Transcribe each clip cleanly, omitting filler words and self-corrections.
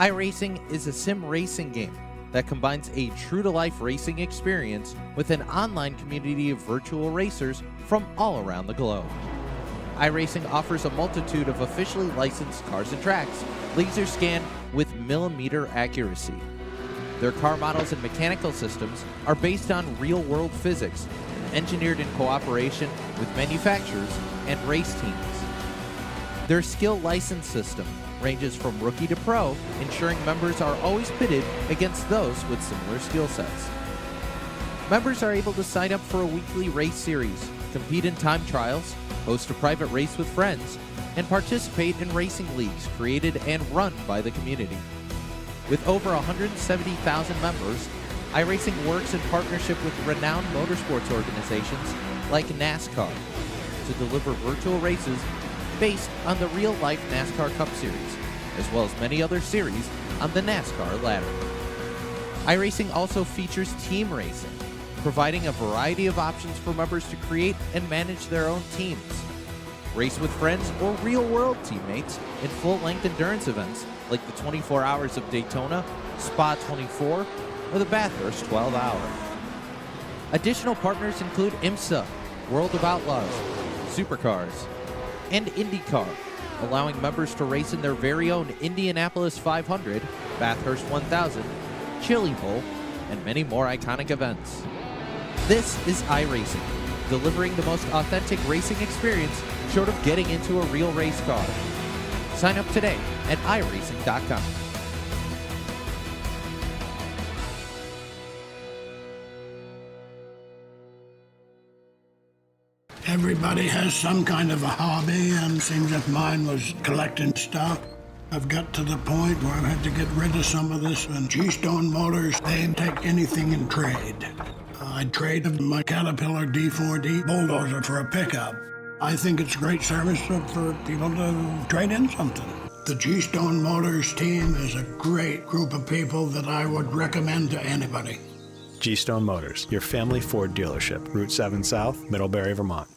iRacing is a sim racing game that combines a true-to-life racing experience with an online community of virtual racers from all around the globe. iRacing offers a multitude of officially licensed cars and tracks, laser scanned with millimeter accuracy. Their car models and mechanical systems are based on real-world physics, engineered in cooperation with manufacturers and race teams. Their skill license system ranges from rookie to pro, ensuring members are always pitted against those with similar skill sets. Members are able to sign up for a weekly race series, compete in time trials, host a private race with friends, and participate in racing leagues created and run by the community. With over 170,000 members, iRacing works in partnership with renowned motorsports organizations like NASCAR to deliver virtual races based on the real-life NASCAR Cup Series, as well as many other series on the NASCAR ladder. iRacing also features team racing, providing a variety of options for members to create and manage their own teams. Race with friends or real-world teammates in full-length endurance events like the 24 Hours of Daytona, Spa 24, or the Bathurst 12 Hour. Additional partners include IMSA, World of Outlaws, Supercars, and IndyCar, allowing members to race in their very own Indianapolis 500, Bathurst 1000, Chili Bowl, and many more iconic events. This is iRacing, delivering the most authentic racing experience short of getting into a real race car. Sign up today at iRacing.com. Everybody has some kind of a hobby, and seems like mine was collecting stuff. I've got to the point where I've had to get rid of some of this, and G-Stone Motors, they take anything in trade. I'd trade my Caterpillar D4D bulldozer for a pickup. I think it's great service for people to trade in something. The G-Stone Motors team is a great group of people that I would recommend to anybody. G-Stone Motors, your family Ford dealership, Route 7 South, Middlebury, Vermont.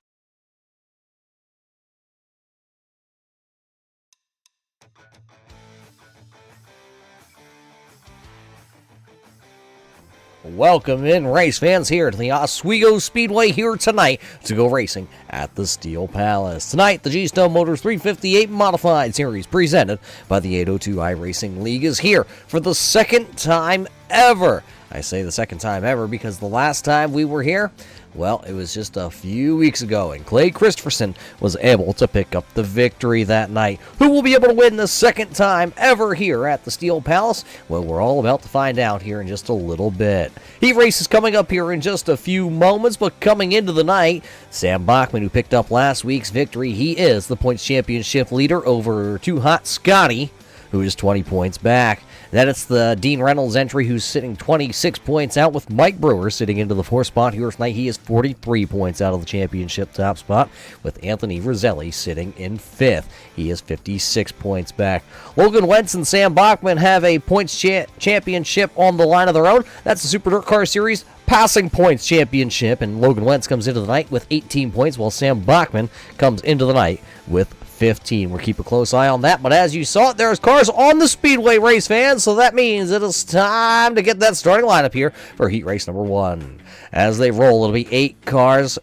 Welcome in, race fans, here to the Oswego Speedway here tonight to go racing at the Steel Palace. Tonight, the G-Stone Motors 358 Modified Series presented by the 802 iRacing League is here for the second time ever. I say the second time ever because the last time we were here, well, it was just a few weeks ago, and Clay Christopherson was able to pick up the victory that night. Who will be able to win the second time ever here at the Steel Palace? Well, we're all about to find out here in just a little bit. Heat race is coming up here in just a few moments, but coming into the night, Sam Bachman, who picked up last week's victory, he is the points championship leader over Too Hot Scotty, who is 20 points back. Then it's the Dean Reynolds entry, who's sitting 26 points out, with Mike Brewer sitting into the fourth spot here tonight. He is 43 points out of the championship top spot, with Anthony Roselli sitting in fifth. He is 56 points back. Logan Wentz and Sam Bachman have a points championship on the line of their own. That's the Super Dirt Car Series Passing Points Championship, and Logan Wentz comes into the night with 18 points, while Sam Bachman comes into the night with 15. We'll keep a close eye on that, but as you saw it, there's cars on the speedway, race fans, so that means it is time to get that starting lineup here for heat race number 1. As they roll, it'll be 8 cars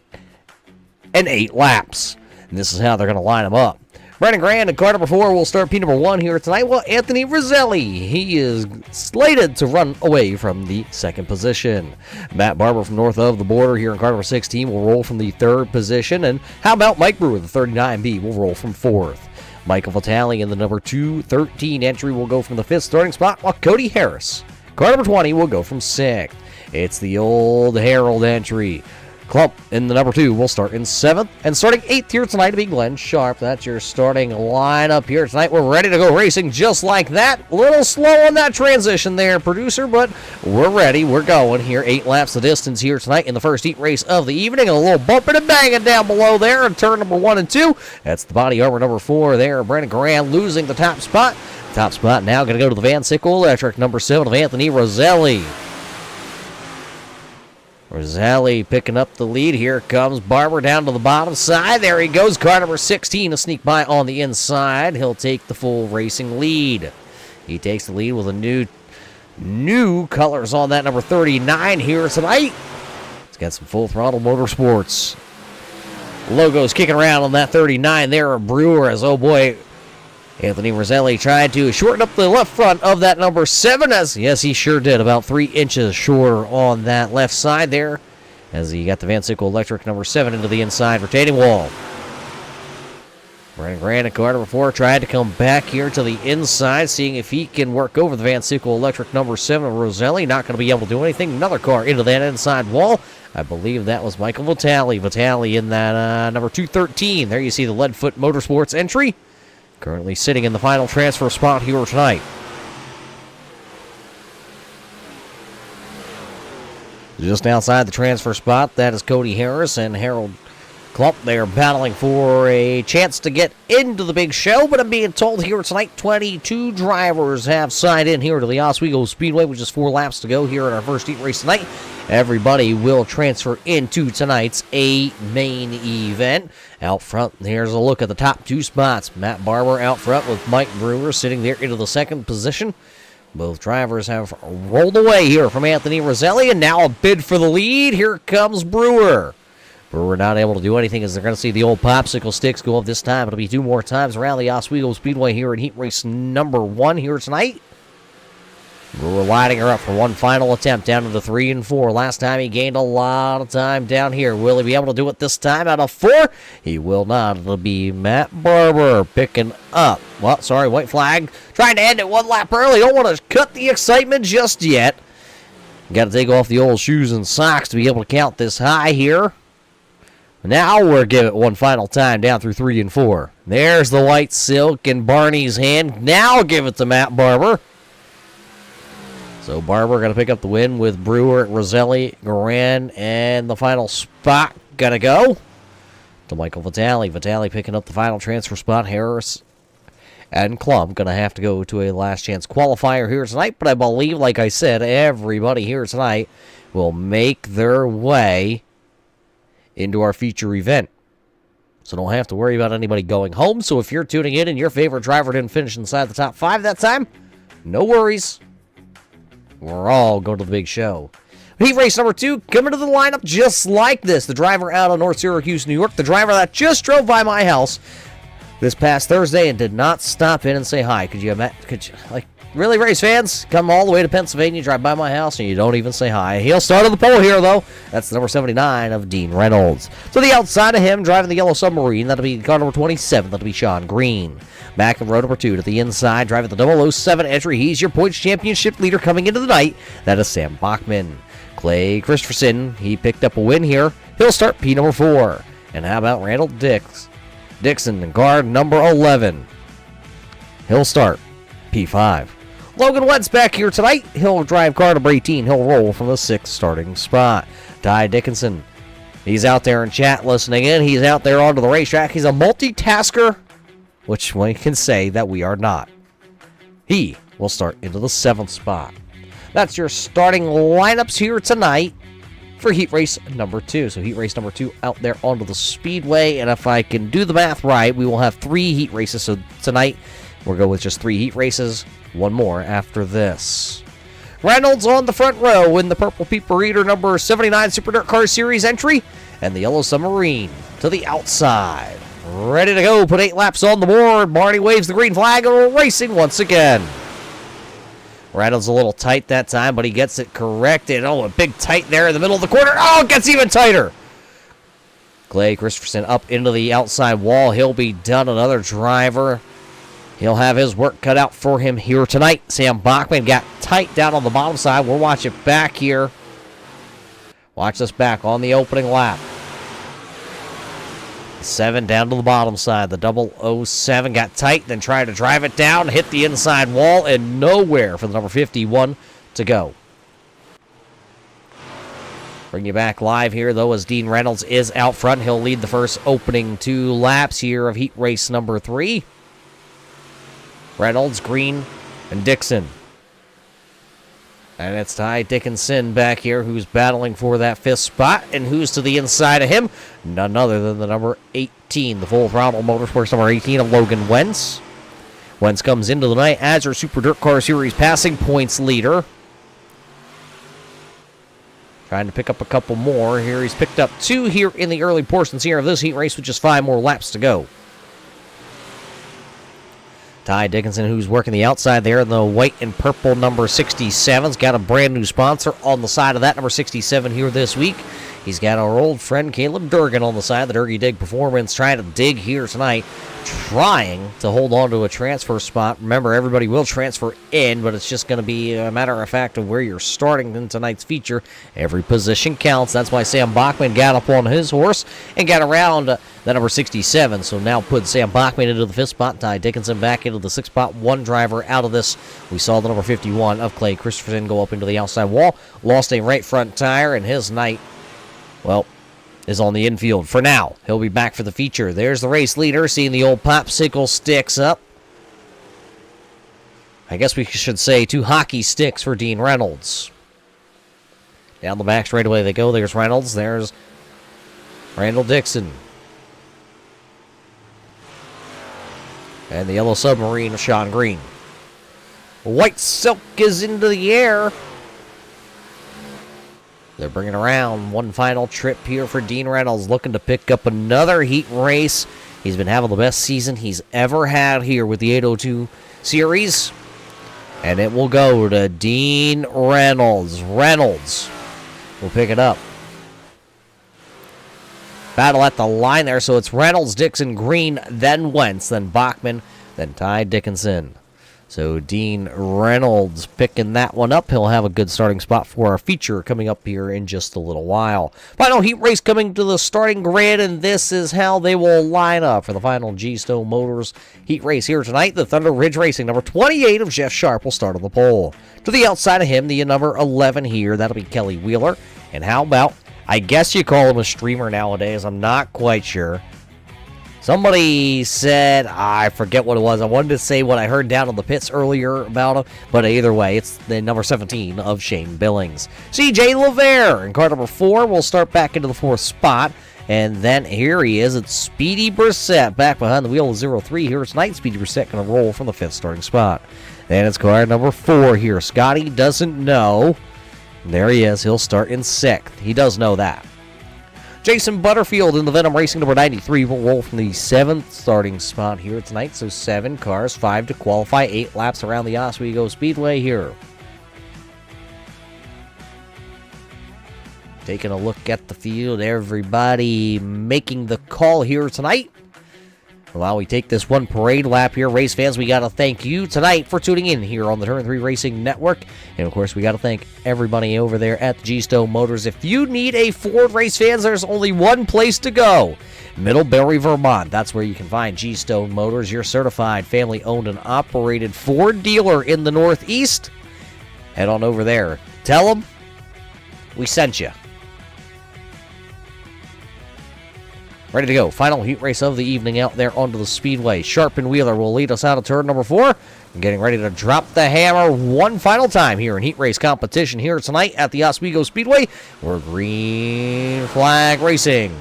and 8 laps, and this is how they're going to line them up. Brandon Grand and car number 4 will start P number 1 here tonight, while Anthony Roselli, he is slated to run away from the second position. Matt Barber from north of the border here in car number 16 will roll from the third position, and how about Mike Brewer, the 39B, will roll from fourth. Michael Vitale in the number 213 entry will go from the fifth starting spot, while Cody Harris, car number 20, will go from sixth. It's the old Herald entry. Clump in the number 2 will start in 7th, and starting 8th here tonight to be Glenn Sharp. That's your starting lineup here tonight. We're ready to go racing just like that. A little slow on that transition there, producer, but we're ready. We're going here. 8 laps the distance here tonight in the first heat race of the evening. A little bumping and banging down below there in turn number 1 and 2. That's the body armor number 4 there. Brandon Graham losing the top spot. Top spot now going to go to the Van Sickle Electric number 7 of Anthony Roselli. Roselli picking up the lead. Here comes Barber down to the bottom side. There he goes. Car number 16 to sneak by on the inside. He'll take the full racing lead. He takes the lead with a new colors on that number 39 here tonight. It's got some Full Throttle Motorsports logos kicking around on that 39 there. Brewer, as oh boy, Anthony Roselli tried to shorten up the left front of that number 7, as yes, he sure did, about 3 inches shorter on that left side there, as he got the Van Sickle Electric number 7 into the inside retaining wall. Brandon Grant at car number 4 tried to come back here to the inside, seeing if he can work over the Van Sickle Electric number 7. Roselli not going to be able to do anything. Another car into that inside wall. I believe that was Michael Vitale. Vitale in that number 213. There you see the Leadfoot Motorsports entry. Currently sitting in the final transfer spot here tonight. Just outside the transfer spot, that is Cody Harris and Harold Klump. They are battling for a chance to get into the big show, but I'm being told here tonight 22 drivers have signed in here to the Oswego Speedway, with just 4 laps to go here in our first heat race tonight. Everybody will transfer into tonight's main event. Out front, here's a look at the top 2 spots. Matt Barber out front with Mike Brewer sitting there into the second position. Both drivers have rolled away here from Anthony Roselli, and now a bid for the lead. Here comes Brewer. Brewer not able to do anything, as they're going to see the old popsicle sticks go up this time. It'll be 2 more times around the Oswego Speedway here in heat race number 1 here tonight. Brewer lighting her up for one final attempt down to the 3 and 4. Last time he gained a lot of time down here. Will he be able to do it this time out of 4? He will not. It'll be Matt Barber picking up. Well, sorry, white flag. Trying to end it 1 lap early. Don't want to cut the excitement just yet. Got to take off the old shoes and socks to be able to count this high here. Now we'll give it one final time down through 3 and 4. There's the white silk in Barney's hand. Now give it to Matt Barber. So Barber going to pick up the win with Brewer, Roselli, Garan, and the final spot going to go to Michael Vitale. Vitale picking up the final transfer spot. Harris and Klump going to have to go to a last chance qualifier here tonight. But I believe, like I said, everybody here tonight will make their way into our feature event. So don't have to worry about anybody going home. So if you're tuning in and your favorite driver didn't finish inside the top 5 that time, no worries. We're all going to the big show. Heat race number 2 coming to the lineup just like this. The driver out of North Syracuse, New York. The driver that just drove by my house this past Thursday and did not stop in and say hi. Could you really, race fans? Come all the way to Pennsylvania, drive by my house, and you don't even say hi. He'll start on the pole here, though. That's the number 79 of Dean Reynolds. To the outside of him, driving the yellow submarine, that'll be car number 27. That'll be Sean Green. Back in row number 2 to the inside, driving the 007 entry. He's your points championship leader coming into the night. That is Sam Bachman. Clay Christopherson, he picked up a win here. He'll start P number 4. And how about Randall Dixon, guard number 11. He'll start P5. Logan Wett's back here tonight. He'll drive car number 18. He'll roll from the 6th starting spot. Ty Dickinson, he's out there in chat listening in. He's out there onto the racetrack. He's a multitasker, which one can say that we are not. He will start into the 7th spot. That's your starting lineups here tonight for heat race number 2. So heat race number 2 out there onto the speedway. And if I can do the math right, we will have 3 heat races. So tonight we'll go with just 3 heat races. 1 more after this. Reynolds on the front row in the Purple People Eater number 79 Super Dirt Car Series entry. And the Yellow Submarine to the outside. Ready to go. Put 8 laps on the board. Barney waves the green flag and we're racing once again. Reynolds a little tight that time, but he gets it corrected. Oh, a big tight there in the middle of the corner. Oh, it gets even tighter. Clay Christopherson up into the outside wall. He'll be done. Another driver. He'll have his work cut out for him here tonight. Sam Bachman got tight down on the bottom side. We'll watch it back here. Watch this back on the opening lap. 7 down to the bottom side. The 007 got tight, then tried to drive it down, hit the inside wall, and nowhere for the number 51 to go. Bring you back live here, though, as Dean Reynolds is out front. He'll lead the first opening 2 laps here of heat race number 3. Reynolds, Green, and Dixon. And it's Ty Dickinson back here who's battling for that 5th spot. And who's to the inside of him? None other than the number 18, the Full Throttle Motorsports number 18 of Logan Wentz. Wentz comes into the night as our Super Dirt Car Series passing points leader. Trying to pick up a couple more here. He's picked up 2 here in the early portions here of this heat race with just 5 more laps to go. Ty Dickinson, who's working the outside there in the white and purple number 67's got a brand new sponsor on the side of that number 67 here this week. He's got our old friend Caleb Durgan on the side, the Durgy Dig Performance, trying to dig here tonight, trying to hold on to a transfer spot. Remember, everybody will transfer in, but it's just going to be a matter of fact of where you're starting in tonight's feature. Every position counts. That's why Sam Bachman got up on his horse and got around the number 67. So now put Sam Bachman into the 5th spot, Ty Dickinson back into the 6th spot. One driver out of this. We saw the number 51 of Clay Christopherson go up into the outside wall. Lost a right front tire, and his night, well, is on the infield for now. He'll be back for the feature. There's the race leader, seeing the old popsicle sticks up. I guess we should say 2 hockey sticks for Dean Reynolds. Down the back straightaway they go. There's Reynolds. There's Randall Dixon. And the yellow submarine of Sean Green. White Silk is into the air. They're bringing around one final trip here for Dean Reynolds, looking to pick up another heat race. He's been having the best season he's ever had here with the 802 series. And it will go to Dean Reynolds. Reynolds will pick it up. Battle at the line there, so it's Reynolds, Dixon, Green, then Wentz, then Bachman, then Ty Dickinson. So Dean Reynolds picking that one up. He'll have a good starting spot for our feature coming up here in just a little while. Final heat race coming to the starting grid, and this is how they will line up for the final G-Stone Motors heat race here tonight. The Thunder Ridge Racing number 28 of Jeff Sharp will start on the pole. To the outside of him, the number 11 here, that'll be Kelly Wheeler. And how about, I guess you call him a streamer nowadays, I'm not quite sure. Somebody said, I forget what it was. I wanted to say what I heard down in the pits earlier about him, but either way, it's the number 17 of Shane Billings. CJ LeVere in car number 4 will start back into the 4th spot. And then here he is. It's Speedy Brissett back behind the wheel of 03 here tonight. Speedy Brissett going to roll from the 5th starting spot. Then it's car number 4 here. Scotty doesn't know. There he is. He'll start in 6th. He does know that. Jason Butterfield in the Venom Racing number 93 will roll from the 7th starting spot here tonight. So 7 cars, 5 to qualify, 8 laps around the Oswego Speedway here. Taking a look at the field, everybody making the call here tonight. While we take this one parade lap here, race fans, we got to thank you tonight for tuning in here on the Turn 3 Racing Network. And, of course, we got to thank everybody over there at G-Stone Motors. If you need a Ford, race fans, there's only one place to go. Middlebury, Vermont. That's where you can find G-Stone Motors, your certified family-owned and operated Ford dealer in the Northeast. Head on over there. Tell them we sent you. Ready to go. Final heat race of the evening out there onto the speedway. Sharp and Wheeler will lead us out of turn number 4. Getting ready to drop the hammer one final time here in heat race competition here tonight at the Oswego Speedway. We're green flag racing.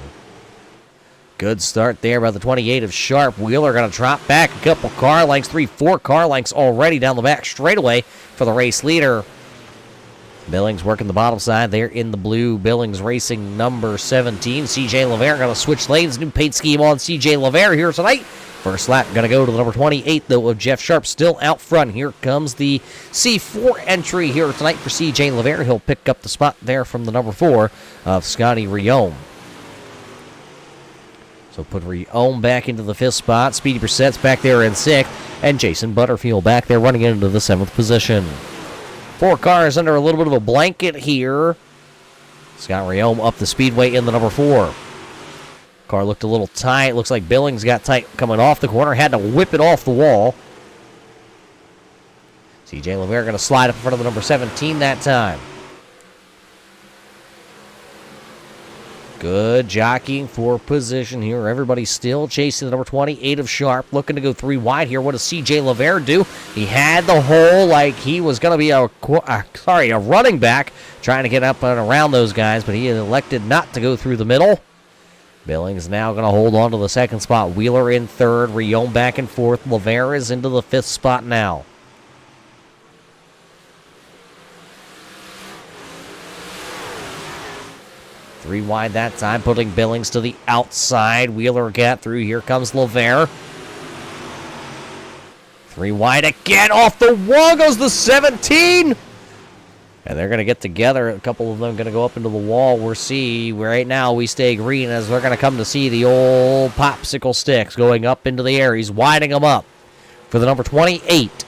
Good start there by the 28 of Sharp. Wheeler going to drop back a couple car lengths, 3-4 car lengths already down the back straightaway for the race leader. Billings working the bottom side there in the blue. Billings Racing number 17. CJ LeVere going to switch lanes. New paint scheme on CJ LeVere here tonight. First lap going to go to the number 28, though, of Jeff Sharp still out front. Here comes the C4 entry here tonight for CJ LeVere. He'll pick up the spot there from the number 4 of Scotty Riome. So put Riome back into the 5th spot. Speedy Brissett's back there in 6th. And Jason Butterfield back there running into the 7th position. 4 cars under a little bit of a blanket here. Scott Riome up the speedway in the number 4. Car looked a little tight. Looks like Billings got tight coming off the corner. Had to whip it off the wall. CJ LeVere going to slide up in front of the number 17 that time. Good jockeying for position here. Everybody's still chasing the number 28 of Sharp. Looking to go 3 wide here. What does CJ LeVere do? He had the hole like he was going to be a running back trying to get up and around those guys, but he elected not to go through the middle. Billings now going to hold on to the second spot. Wheeler in third. Rion back and forth. LeVere is into the fifth spot now. Three wide that time, putting Billings to the outside. Wheeler got through. Here comes LeVere. Three wide again. Off the wall goes the 17. And they're going to get together. A couple of them going to go up into the wall. We'll see. Right now we stay green as we're going to come to see the old popsicle sticks going up into the air. He's winding them up for the number 28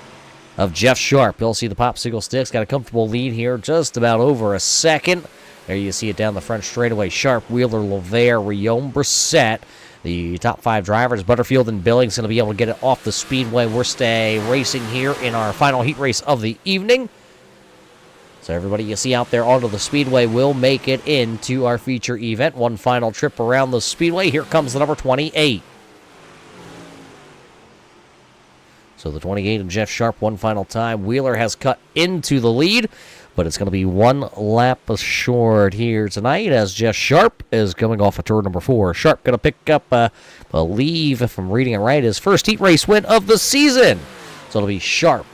of Jeff Sharp. You'll see the popsicle sticks. Got a comfortable lead here. Just about over a second. There you see it down the front straightaway. Sharp, Wheeler, LeVere, Rion, Brissett. The top five drivers, Butterfield and Billings, going to be able to get it off the speedway. We're stay racing here in our final heat race of the evening. So everybody you see out there onto the speedway will make it into our feature event. One final trip around the speedway. Here comes the number 28. So the 28 of Jeff Sharp, one final time. Wheeler has cut into the lead, but it's going to be one lap short here tonight as Jeff Sharp is coming off of turn number 4. Sharp going to pick up, I believe, if I'm reading it right, his first heat race win of the season. So it'll be Sharp,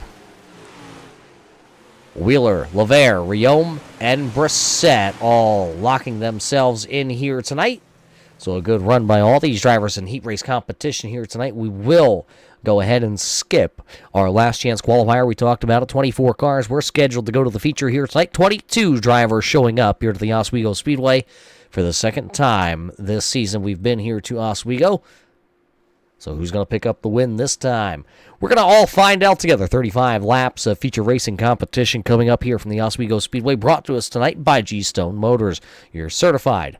Wheeler, LeVere, Rion, and Brissett all locking themselves in here tonight. So a good run by all these drivers in heat race competition here tonight. We will go ahead and skip our last chance qualifier. We talked about it. 24 cars were scheduled to go to the feature here tonight. 22 drivers showing up here to the Oswego Speedway for the second time this season. We've been here to Oswego. So who's going to pick up the win this time? We're going to all find out together. 35 laps of feature racing competition coming up here from the Oswego Speedway, brought to us tonight by G-Stone Motors, your certified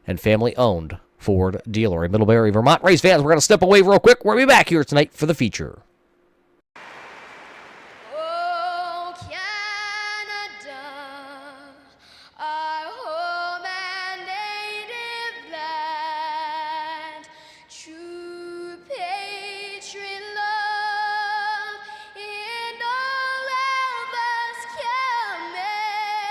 and family-owned Ford dealer in Middlebury, Vermont. Race fans, we're going to step away real quick. We'll be back here tonight for the feature. Oh, Canada, our home and native land, true patriot love in all of us command.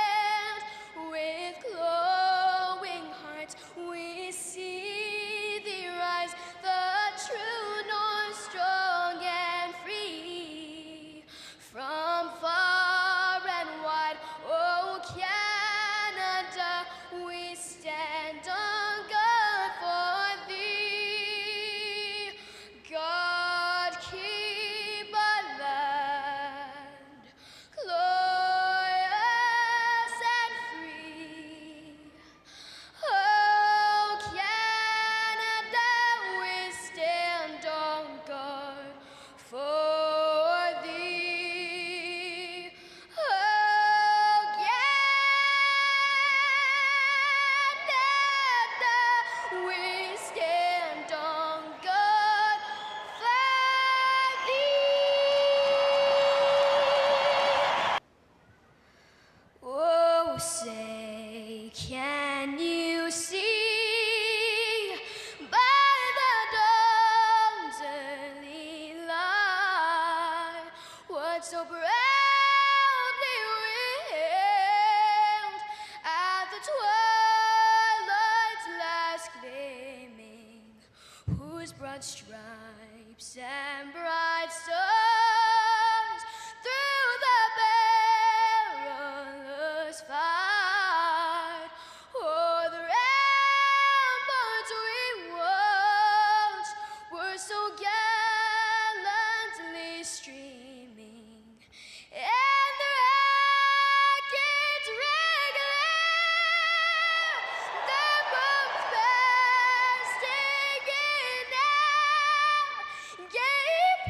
With glowing hearts we see thee rise, the true north, strong and free. From far and wide, oh Canada, we stand on guard for thee. God keep our land glorious and free. Oh Canada, we stand on guard for thee. Oh Canada, we stand on guard for thee. Oh, say, can you see by the dawn's early light what so proudly we hailed at the twilight's last gleaming, whose broad stripes and bright stars through the perilous fight o'er the ramparts we watched were so gallantly streaming, and the rockets regular, the bombs bursting in air, gave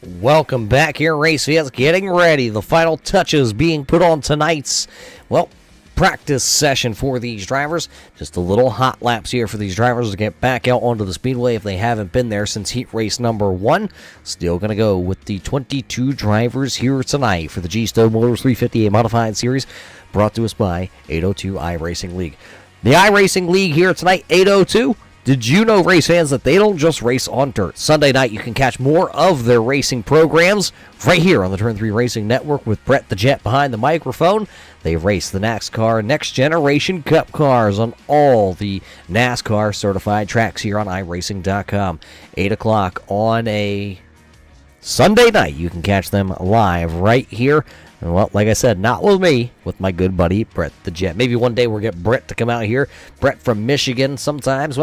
Welcome back here, race fans. Getting ready. The final touches being put on tonight's, practice session for these drivers. Just a little hot laps here for these drivers to get back out onto the speedway if they haven't been there since heat race number 1. Still going to go with the 22 drivers here tonight for the G-Stone Motors 358 Modified Series, brought to us by 802 iRacing League. The iRacing League here tonight, 802. Did you know, race fans, that they don't just race on dirt? Sunday night, you can catch more of their racing programs right here on the Turn 3 Racing Network with Brett the Jet behind the microphone. They race the NASCAR Next Generation Cup cars on all the NASCAR certified tracks here on iRacing.com. 8 o'clock on a Sunday night. You can catch them live right here. And, like I said, not with me, with my good buddy Brett the Jet. Maybe one day we'll get Brett to come out here. Brett from Michigan sometimes.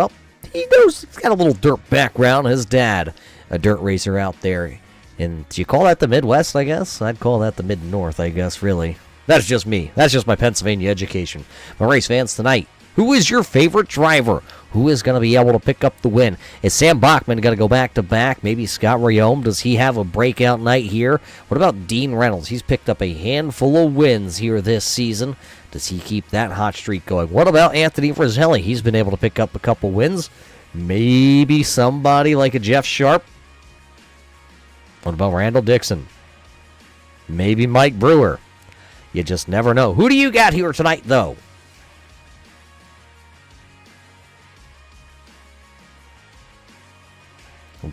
He knows, he's got a little dirt background. His dad, a dirt racer out there. And do you call that the Midwest, I guess? I'd call that the Mid-North, I guess, really. That's just me. That's just my Pennsylvania education. My race fans tonight, who is your favorite driver? Who is going to be able to pick up the win? Is Sam Bachman going to go back-to-back? Maybe Scott Rayome? Does he have a breakout night here? What about Dean Reynolds? He's picked up a handful of wins here this season. Does he keep that hot streak going? What about Anthony Frizzelli? He's been able to pick up a couple wins. Maybe somebody like a Jeff Sharp. What about Randall Dixon? Maybe Mike Brewer. You just never know. Who do you got here tonight, though?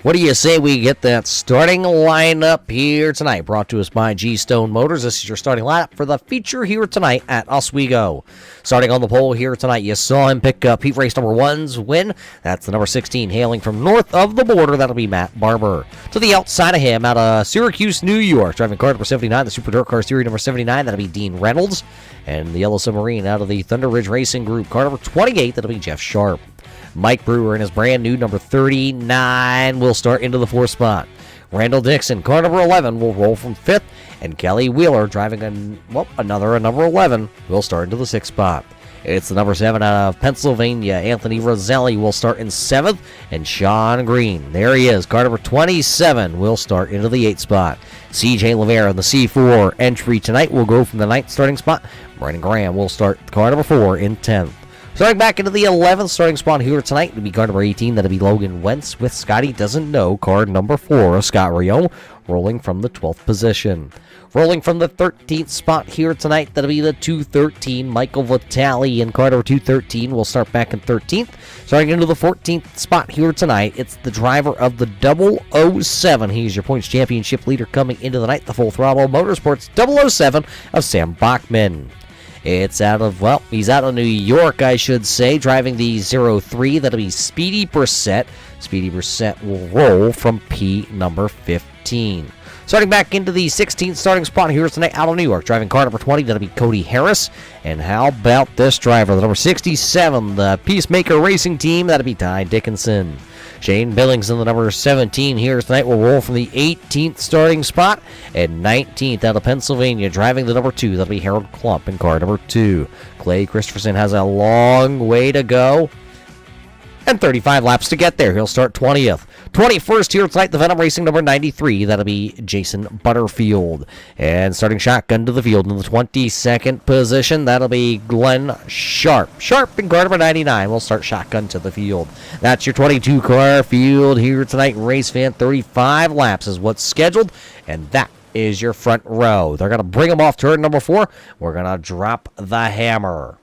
What do you say we get that starting lineup here tonight? Brought to us by G-Stone Motors. This is your starting lineup for the feature here tonight at Oswego. Starting on the pole here tonight, you saw him pick up heat race number 1's win. That's the number 16, hailing from north of the border. That'll be Matt Barber. To the outside of him, out of Syracuse, New York, driving car number 79, the Super Dirt Car Series number 79. That'll be Dean Reynolds. And the Yellow Submarine out of the Thunder Ridge Racing Group, car number 28. That'll be Jeff Sharp. Mike Brewer in his brand new number 39 will start into the 4th spot. Randall Dixon, car number 11, will roll from 5th. And Kelly Wheeler, driving a number 11, will start into the 6th spot. It's the number 7 out of Pennsylvania. Anthony Roselli will start in 7th. And Sean Green, there he is, car number 27, will start into the 8th spot. CJ Lavera in the C4 entry tonight will go from the 9th starting spot. Brandon Graham will start car number 4 in 10th. Starting back into the 11th starting spot here tonight will be car number 18. That'll be Logan Wentz with Scotty Doesn't Know, car number 4, Scott Rayome, rolling from the 12th position. Rolling from the 13th spot here tonight, that'll be the 213, Michael Vitale, and car number 213 will start back in 13th. Starting into the 14th spot here tonight, it's the driver of the 007. He's your points championship leader coming into the night, the Full Throttle Motorsports 007 of Sam Bachman. It's he's out of New York, I should say, driving the 03. That'll be Speedy Brissett. Speedy Brissett will roll from P number 15. Starting back into the 16th starting spot here tonight, out of New York, driving car number 20. That'll be Cody Harris. And how about this driver, the number 67, the Peacemaker Racing Team. That'll be Ty Dickinson. Shane Billings in the number 17 here tonight will roll from the 18th starting spot. And 19th out of Pennsylvania, driving the number 2. That'll be Harold Klump in car number 2. Clay Christopherson has a long way to go and 35 laps to get there. He'll start 20th. 21st here tonight, the Venom Racing number 93. That'll be Jason Butterfield. And starting shotgun to the field in the 22nd position, that'll be Glenn Sharp. Sharp in car number 99 will start shotgun to the field. That's your 22-car field here tonight. Race fan, 35 laps is what's scheduled. And that is your front row. They're going to bring them off turn number 4. We're going to drop the hammer.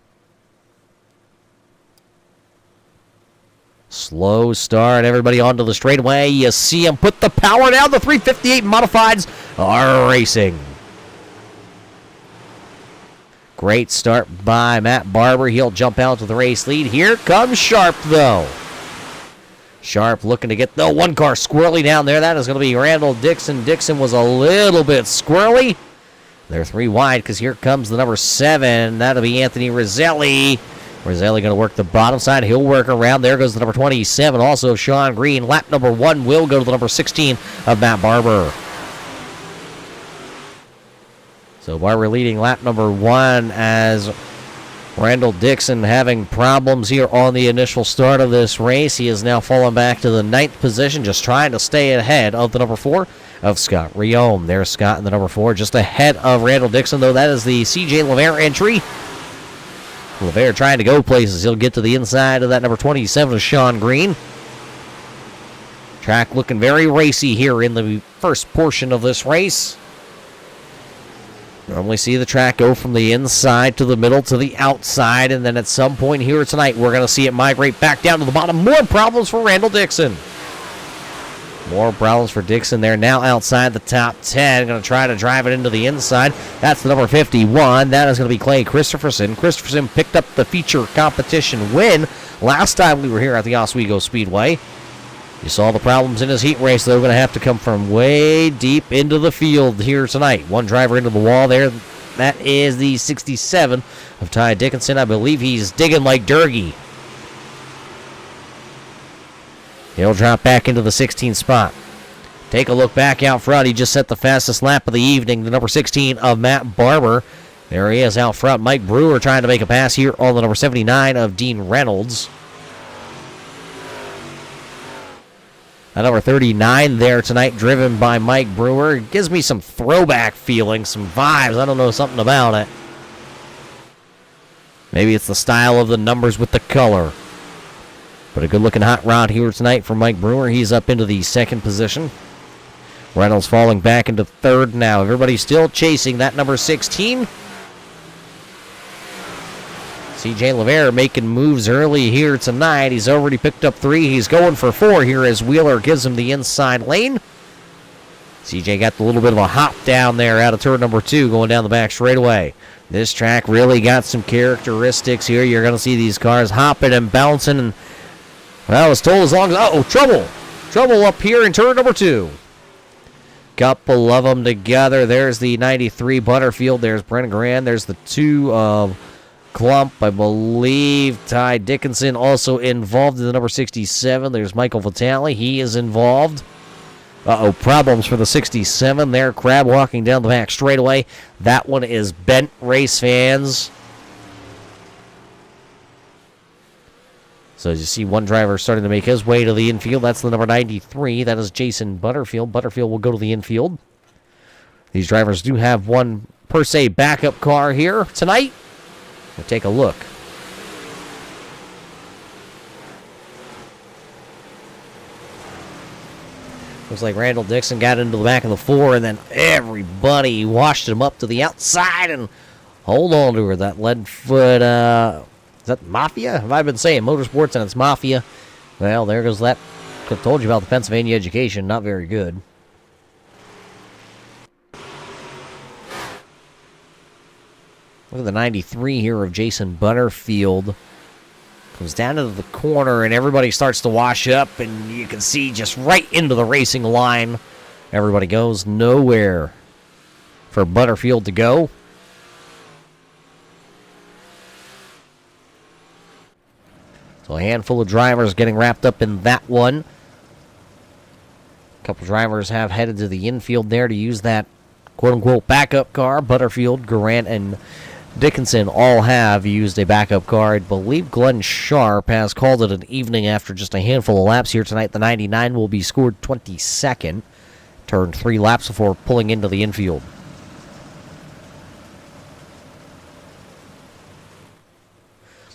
Slow start, everybody onto the straightaway. You see him put the power down. The 358 Modifieds are racing. Great start by Matt Barber. He'll jump out to the race lead. Here comes Sharp, though. Sharp looking to get the one car squirrely down there. That is going to be Randall Dixon. Dixon was a little bit squirrely. They're 3 wide because here comes the number 7. That'll be Anthony Roselli. Roselli going to work the bottom side. He'll work around. There goes the number 27. Also, Sean Green. Lap number 1 will go to the number 16 of Matt Barber. So Barber leading lap number 1 as Randall Dixon having problems here on the initial start of this race. He has now fallen back to the 9th position, just trying to stay ahead of the number 4. of Scott Riome. There's Scott in the number 4, just ahead of Randall Dixon, though. That is the C.J. LeVere entry. LeVere trying to go places. He'll get to the inside of that number 27 of Sean Green. Track looking very racy here in the first portion of this race. Normally see the track go from the inside to the middle to the outside, and then at some point here tonight, we're going to see it migrate back down to the bottom. More problems for Randall Dixon. More problems for Dixon there. Now outside the top 10. Going to try to drive it into the inside. That's the number 51. That is going to be Clay Christopherson. Christopherson picked up the feature competition win last time we were here at the Oswego Speedway. You saw the problems in his heat race. They're going to have to come from way deep into the field here tonight. One driver into the wall there. That is the 67 of Ty Dickinson. I believe he's digging like Durgy. He'll drop back into the 16th spot. Take a look back out front. He just set the fastest lap of the evening. The number 16 of Matt Barber. There he is out front. Mike Brewer trying to make a pass here on the number 79 of Dean Reynolds. At number 39 there tonight, driven by Mike Brewer. It gives me some throwback feeling, some vibes. I don't know, something about it. Maybe it's the style of the numbers with the color. But a good-looking hot rod here tonight for Mike Brewer. He's up into the second position. Reynolds falling back into third now. Everybody's still chasing that number 16. C.J. LeVere making moves early here tonight. He's already picked up 3. He's going for 4 here as Wheeler gives him the inside lane. C.J. got a little bit of a hop down there out of turn number 2 going down the back straightaway. This track really got some characteristics here. You're going to see these cars hopping and bouncing. And well, I was told as long as... trouble! Trouble up here in turn number 2. Couple of them together. There's the 93 Butterfield. There's Brennan Grand. There's the 2 of... Clump, I believe. Ty Dickinson also involved in the number 67. There's Michael Vitale. He is involved. Problems for the 67 there. Crab walking down the back straightaway. That one is bent, race fans. So as you see, one driver starting to make his way to the infield. That's the number 93. That is Jason Butterfield. Butterfield will go to the infield. These drivers do have one, per se, backup car here tonight. We'll take a look. Looks like Randall Dixon got into the back of the 4, and then everybody washed him up to the outside and hold on to her. That lead foot, is that Mafia? Have I been saying motorsports and it's Mafia? Well, there goes that. Could have told you about the Pennsylvania education. Not very good. Look at the 93 here of Jason Butterfield. Comes down into the corner, and everybody starts to wash up, and you can see just right into the racing line. Everybody goes nowhere for Butterfield to go. So a handful of drivers getting wrapped up in that one. A couple drivers have headed to the infield there to use that quote-unquote backup car. Butterfield, Garant, and Dickinson all have used a backup car. I believe Glenn Sharp has called it an evening after just a handful of laps here tonight. The 99 will be scored 22nd. Turned 3 laps before pulling into the infield.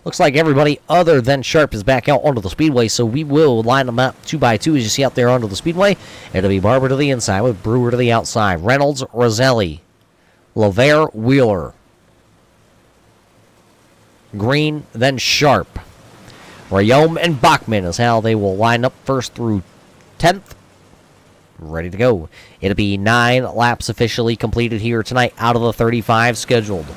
Looks like everybody other than Sharp is back out onto the speedway, so we will line them up 2 by 2 as you see out there onto the speedway. It'll be Barber to the inside with Brewer to the outside. Reynolds, Roselli, LeVere, Wheeler, Green, then Sharp. Riome and Bachman is how they will line up first through 10th. Ready to go. It'll be 9 laps officially completed here tonight out of the 35 scheduled.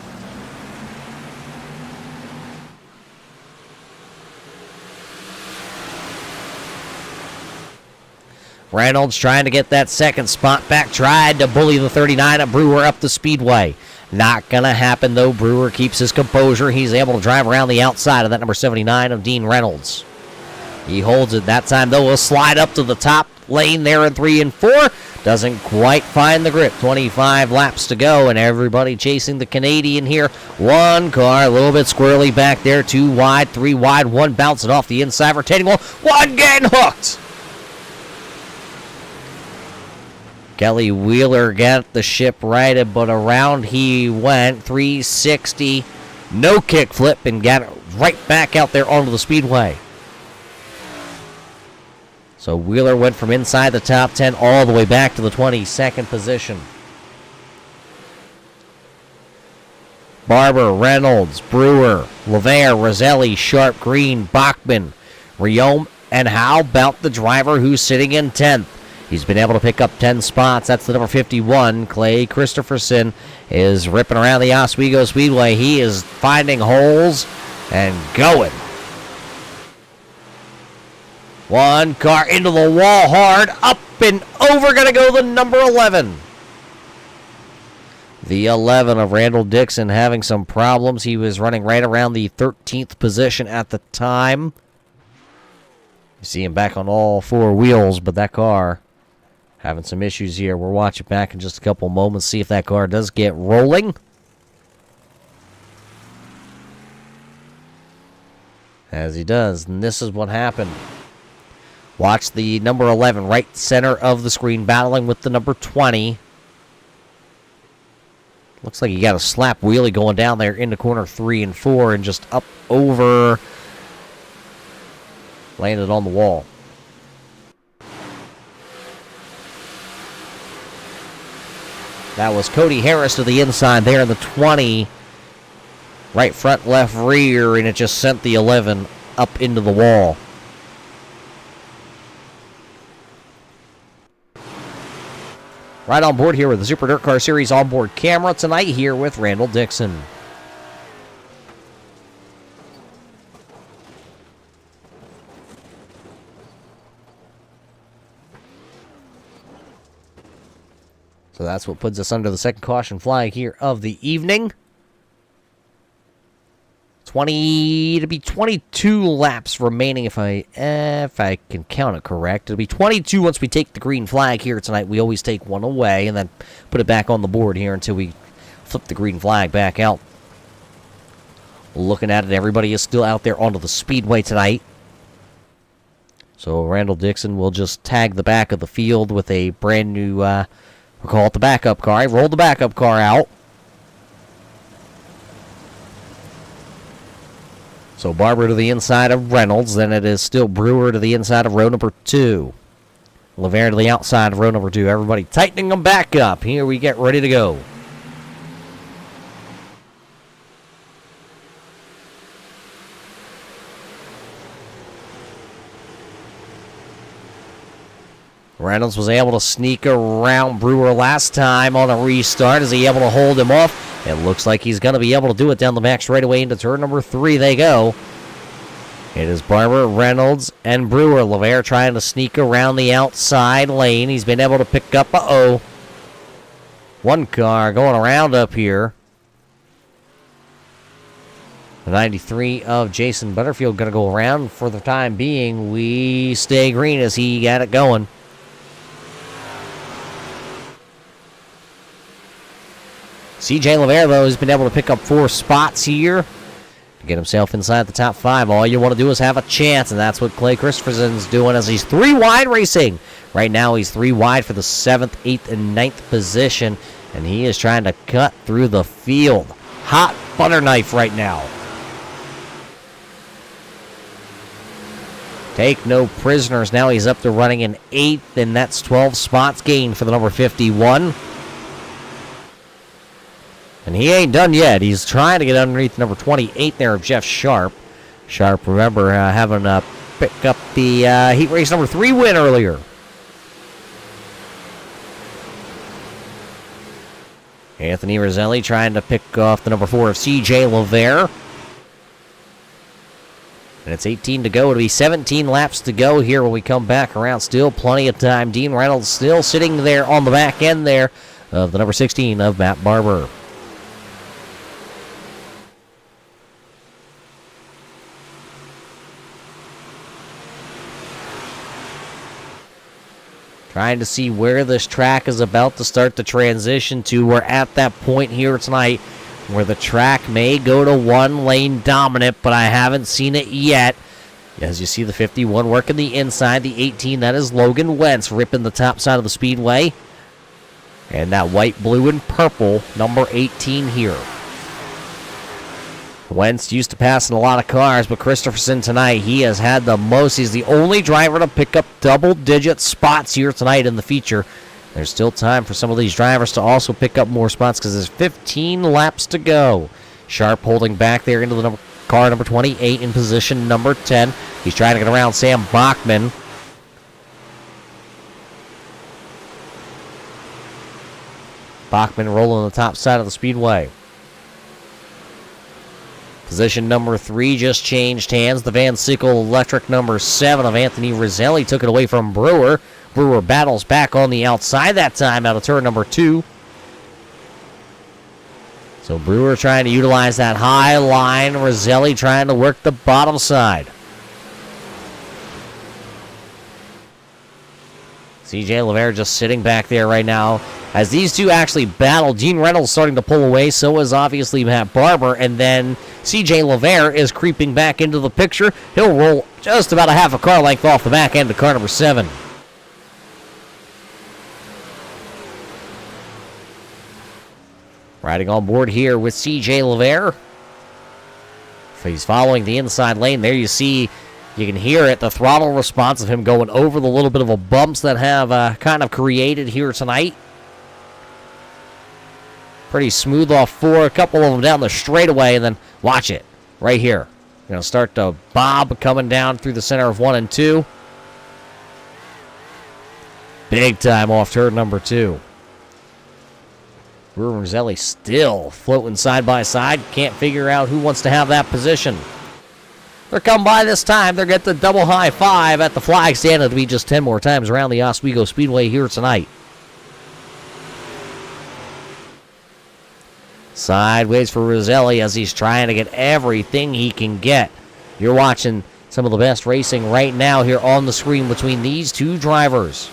Reynolds trying to get that second spot back. Tried to bully the 39 of Brewer up the speedway. Not going to happen, though. Brewer keeps his composure. He's able to drive around the outside of that number 79 of Dean Reynolds. He holds it that time, though. He'll slide up to the top lane there in 3 and 4. Doesn't quite find the grip. 25 laps to go, and everybody chasing the Canadian here. One car, a little bit squirrely back there. 2 wide, 3 wide. One bouncing off the inside retaining wall. One getting hooked. Kelly Wheeler got the ship righted, but around he went. 360, no kickflip, and got it right back out there onto the speedway. So Wheeler went from inside the top 10 all the way back to the 22nd position. Barber, Reynolds, Brewer, LeVere, Roselli, Sharp, Green, Bachman, Riome, and how about the driver who's sitting in 10th? He's been able to pick up 10 spots. That's the number 51. Clay Christopherson is ripping around the Oswego Speedway. He is finding holes and going. One car into the wall hard, up and over, going to go the number 11. The 11 of Randall Dixon having some problems. He was running right around the 13th position at the time. You see him back on all four wheels, but that car having some issues here. We'll watch it back in just a couple moments, see if that car does get rolling. As he does, and this is what happened. Watch the number 11 right center of the screen battling with the number 20. Looks like he got a slap wheelie going down there into corner 3 and 4 and just up over. Landed on the wall. That was Cody Harris to the inside there in the 20. Right front, left rear, and it just sent the 11 up into the wall. Right on board here with the Super Dirt Car Series onboard camera tonight here with Randall Dixon. So that's what puts us under the second caution flag here of the evening. 22 laps remaining if I can count it correct. It'll be 22 once we take the green flag here tonight. We always take one away and then put it back on the board here until we flip the green flag back out. Looking at it, everybody is still out there onto the speedway tonight. So Randall Dixon will just tag the back of the field with a brand new, we'll call it the backup car. I rolled the backup car out. So Barber to the inside of Reynolds. Then it is still Brewer to the inside of row number 2. LeVere to the outside of row number 2. Everybody tightening them back up. Here we get ready to go. Reynolds was able to sneak around Brewer last time on a restart. Is he able to hold him off? It looks like he's going to be able to do it down the back straightaway into turn number 3. They go. It is Barber, Reynolds, and Brewer. LeVere trying to sneak around the outside lane. He's been able to pick up, one car going around up here. The 93 of Jason Butterfield going to go around. For the time being, we stay green as he got it going. CJ LeVere, though, has been able to pick up 4 spots here to get himself inside the top 5. All you want to do is have a chance, and that's what Clay Christopherson's doing as he's 3 wide racing. Right now, he's 3 wide for the 7th, 8th, and 9th position, and he is trying to cut through the field. Hot butter knife right now. Take no prisoners. Now he's up to running in 8th, and that's 12 spots gained for the number 51. And he ain't done yet. He's trying to get underneath number 28 there of Jeff Sharp. Sharp, remember, having pick up the heat race number 3 win earlier. Anthony Roselli trying to pick off the number 4 of CJ LeVere. And it's 18 to go. It'll be 17 laps to go here when we come back around. Still plenty of time. Dean Reynolds still sitting there on the back end there of the number 16 of Matt Barber. Trying to see where this track is about to start to transition to. We're at that point here tonight where the track may go to one lane dominant, but I haven't seen it yet. As you see the 51 working the inside, the 18, that is Logan Wentz ripping the top side of the speedway. And that white, blue, and purple, number 18 here. Wentz used to passing a lot of cars, but Christopherson tonight, he has had the most. He's the only driver to pick up double-digit spots here tonight in the feature. There's still time for some of these drivers to also pick up more spots because there's 15 laps to go. Sharp holding back there into the car number 28 in position number 10. He's trying to get around Sam Bachman. Bachman rolling on the top side of the speedway. Position number 3 just changed hands. The Van Sickle Electric number 7 of Anthony Roselli took it away from Brewer. Brewer battles back on the outside that time out of turn number 2. So Brewer trying to utilize that high line. Roselli trying to work the bottom side. CJ LeVere just sitting back there right now. As these two actually battle, Gene Reynolds starting to pull away, so is obviously Matt Barber, and then CJ LeVere is creeping back into the picture. He'll roll just about a half a car length off the back end of car number 7. Riding on board here with CJ LeVere. He's following the inside lane. There you see, you can hear it, the throttle response of him going over the little bit of a bumps that have kind of created here tonight. Pretty smooth off 4, a couple of them down the straightaway, and then watch it right here. Going to start to bob coming down through the center of 1 and 2. Big time off turn number 2. Brewer and Roselli still floating side by side. Can't figure out who wants to have that position. They're come by this time. They're get the double high five at the flag stand. It'll be just 10 more times around the Oswego Speedway here tonight. Sideways for Roselli as he's trying to get everything he can get. You're watching some of the best racing right now here on the screen between these two drivers.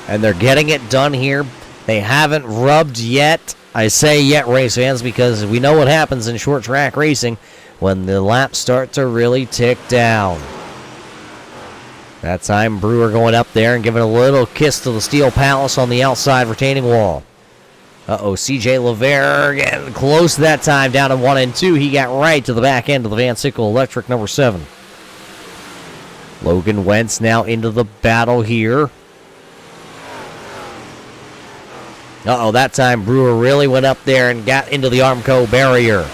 And they're getting it done here. They haven't rubbed yet. I say yet, race fans, because we know what happens in short track racing when the laps start to really tick down. That time, Brewer going up there and giving a little kiss to the Steel Palace on the outside retaining wall. CJ LeVere getting close that time down to 1 and 2. He got right to the back end of the Van Sickle Electric number 7. Logan Wentz now into the battle here. That time Brewer really went up there and got into the Armco barrier.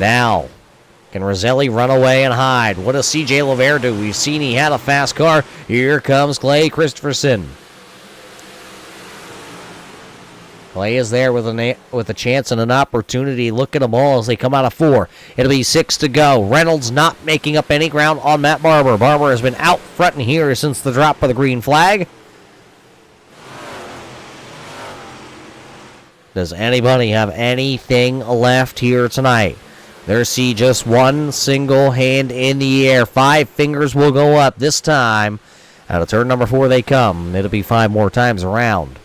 Now, can Roselli run away and hide? What does CJ LeVere do? We've seen he had a fast car. Here comes Clay Christopherson. Clay is there with a chance and an opportunity. Look at them all as they come out of 4. It'll be 6 to go. Reynolds not making up any ground on Matt Barber. Barber has been out front here since the drop of the green flag. Does anybody have anything left here tonight? There's just one single hand in the air. 5 fingers will go up this time. Out of turn number 4 they come. It'll be 5 more times around.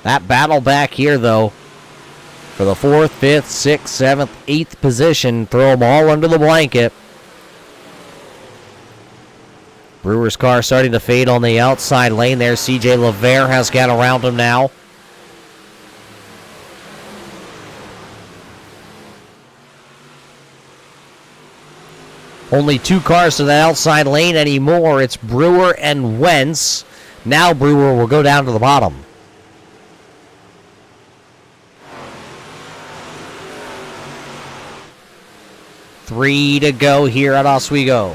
That battle back here, though, for the 4th, 5th, 6th, 7th, 8th position. Throw them all under the blanket. Brewer's car starting to fade on the outside lane there. CJ LeVere has got around him now. Only 2 cars to the outside lane anymore. It's Brewer and Wentz. Now Brewer will go down to the bottom. Three to go here at Oswego.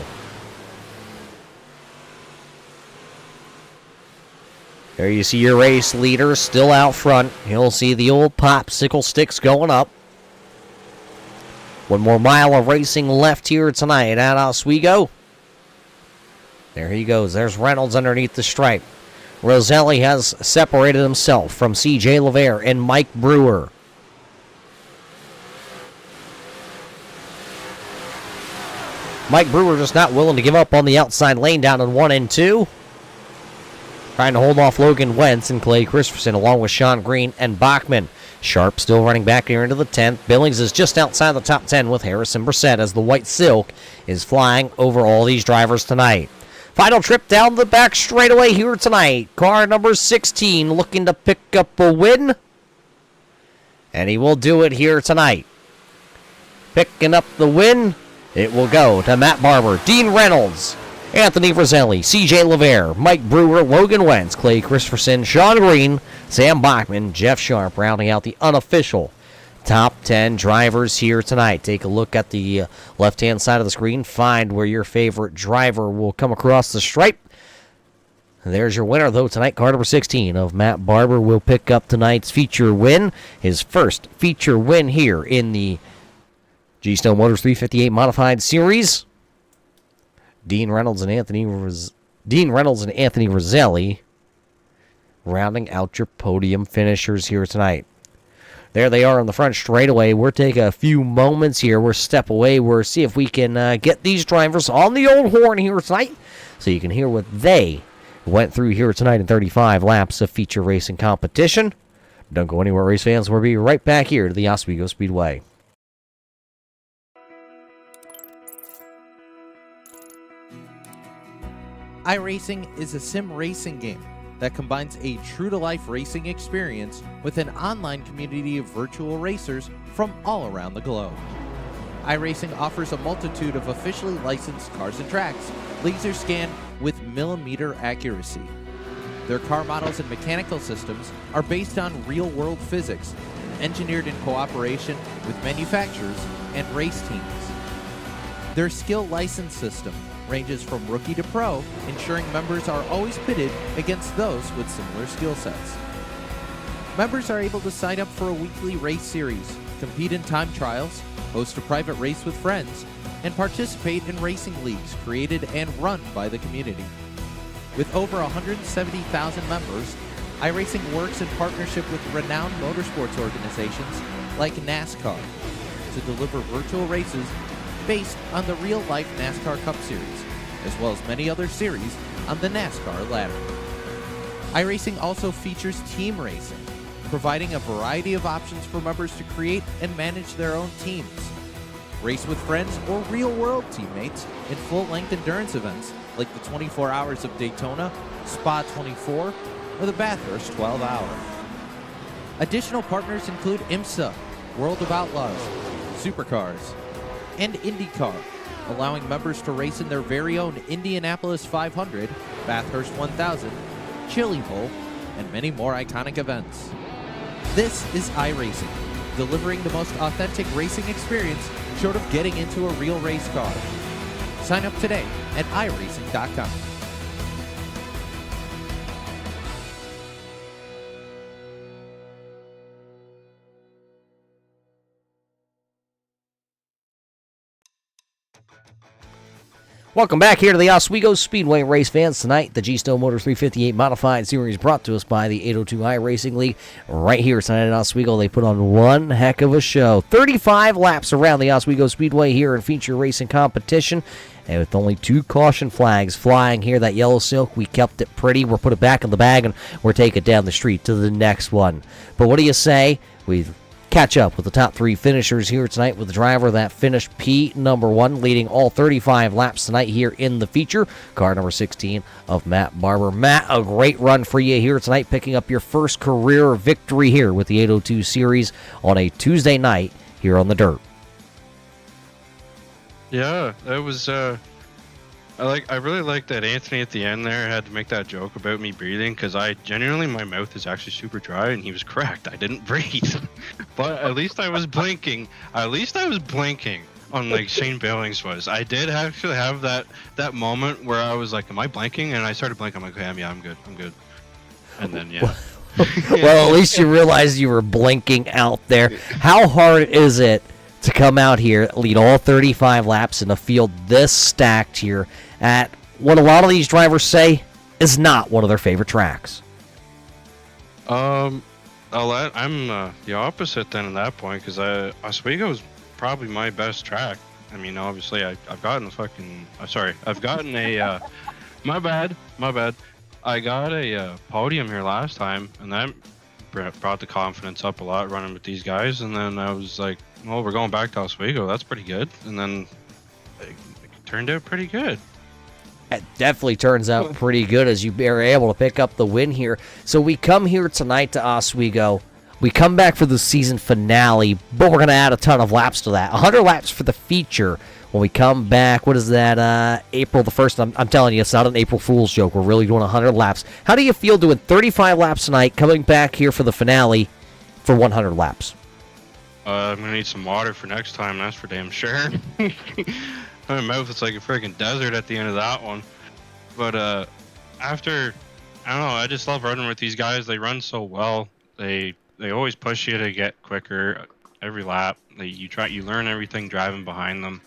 There you see your race leader still out front. You'll see the old popsicle sticks going up. 1 more mile of racing left here tonight at Oswego. There he goes. There's Reynolds underneath the stripe. Roselli has separated himself from CJ LeVere and Mike Brewer. Mike Brewer just not willing to give up on the outside lane down in 1 and 2. trying to hold off Logan Wentz and Clay Christensen along with Sean Green and Bachman. Sharp still running back here into the 10th. Billings is just outside the top 10 with Harrison Brissett as the White Silk is flying over all these drivers tonight. Final trip down the back straightaway here tonight. Car number 16 looking to pick up a win. And he will do it here tonight. Picking up the win, it will go to Matt Barber, Dean Reynolds, Anthony Roselli, CJ LeVere, Mike Brewer, Logan Wentz, Clay Christensen, Sean Green, Sam Bachman, Jeff Sharp, rounding out the unofficial top 10 drivers here tonight. Take a look at the left-hand side of the screen. Find where your favorite driver will come across the stripe. There's your winner, though, tonight. Car number 16 of Matt Barber will pick up tonight's feature win. His first feature win here in the G-Stone Motors 358 Modified Series. Dean Reynolds and Anthony Roselli rounding out your podium finishers here tonight. There they are on the front straightaway. We'll take a few moments here. We'll step away. We'll see if we can get these drivers on the old horn here tonight so you can hear what they went through here tonight in 35 laps of feature racing competition. Don't go anywhere, race fans. We'll be right back here to the Oswego Speedway. iRacing is a sim racing game that combines a true-to-life racing experience with an online community of virtual racers from all around the globe. iRacing offers a multitude of officially licensed cars and tracks, laser scanned with millimeter accuracy. Their car models and mechanical systems are based on real-world physics, engineered in cooperation with manufacturers and race teams. Their skill license system ranges from rookie to pro, ensuring members are always pitted against those with similar skill sets. Members are able to sign up for a weekly race series, compete in time trials, host a private race with friends, and participate in racing leagues created and run by the community. With over 170,000 members, iRacing works in partnership with renowned motorsports organizations like NASCAR to deliver virtual races based on the real-life NASCAR Cup Series, as well as many other series on the NASCAR ladder. iRacing also features team racing, providing a variety of options for members to create and manage their own teams. Race with friends or real-world teammates in full-length endurance events like the 24 Hours of Daytona, Spa 24, or the Bathurst 12 Hour. Additional partners include IMSA, World of Outlaws, Supercars, and IndyCar, allowing members to race in their very own Indianapolis 500, Bathurst 1000, Chili Bowl, and many more iconic events. This is iRacing, delivering the most authentic racing experience short of getting into a real race car. Sign up today at iRacing.com. Welcome back here to the Oswego Speedway race fans. Tonight, the G-Stone Motors 358 Modified Series brought to us by the 802 iRacing League. Right here tonight at Oswego, they put on one heck of a show. 35 laps around the Oswego Speedway here in feature racing competition. And with only 2 caution flags flying here, that yellow silk, we kept it pretty. We'll put it back in the bag, and we're taking it down the street to the next one. But what do you say? We've catch up with the top 3 finishers here tonight with the driver that finished P1, leading all 35 laps tonight here in the feature. Car number 16 of Matt Barber. Matt, a great run for you here tonight, picking up your first career victory here with the 802 Series on a Tuesday night here on the dirt. Yeah, that was I really like that Anthony at the end there had to make that joke about me breathing, because I genuinely, my mouth is actually super dry, and he was correct. I didn't breathe. But at least I was blinking. Unlike Shane Billings was. I did actually have that moment where I was like, am I blinking? And I started blinking. I'm like, okay, yeah, I'm good. And then, yeah. Well, at least you realized you were blinking out there. How hard is it to come out here, lead all 35 laps in a field this stacked here at what a lot of these drivers say is not one of their favorite tracks? I'm the opposite then at that point, because Oswego is probably my best track. I mean, obviously, I've gotten a my bad. I got a podium here last time, and that brought the confidence up a lot running with these guys. And then I was like, well, we're going back to Oswego. That's pretty good. And then it turned out pretty good. It definitely turns out pretty good as you are able to pick up the win here. So we come here tonight to Oswego. We come back for the season finale, but we're going to add a ton of laps to that. 100 laps for the feature. When we come back, what is that, April the 1st? I'm telling you, it's not an April Fool's joke. We're really doing 100 laps. How do you feel doing 35 laps tonight, coming back here for the finale for 100 laps? I'm going to need some water for next time, that's for damn sure. My mouth is like a freaking desert at the end of that one. But after, I don't know, I just love running with these guys. They run so well. They always push you to get quicker every lap. You learn everything driving behind them.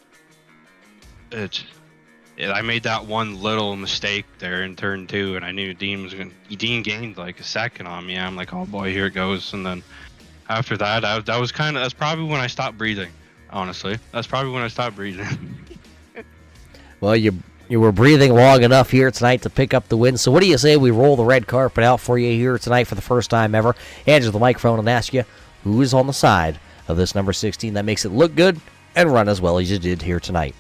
I made that one little mistake there in turn 2, and I knew Dean gained like a second on me. I'm like, oh boy, here it goes. And then after that, that's probably when I stopped breathing. Honestly, that's probably when I stopped breathing. Well, you were breathing long enough here tonight to pick up the win. So what do you say we roll the red carpet out for you here tonight for the first time ever? Hand you the microphone and ask you who is on the side of this number 16 that makes it look good and run as well as you did here tonight.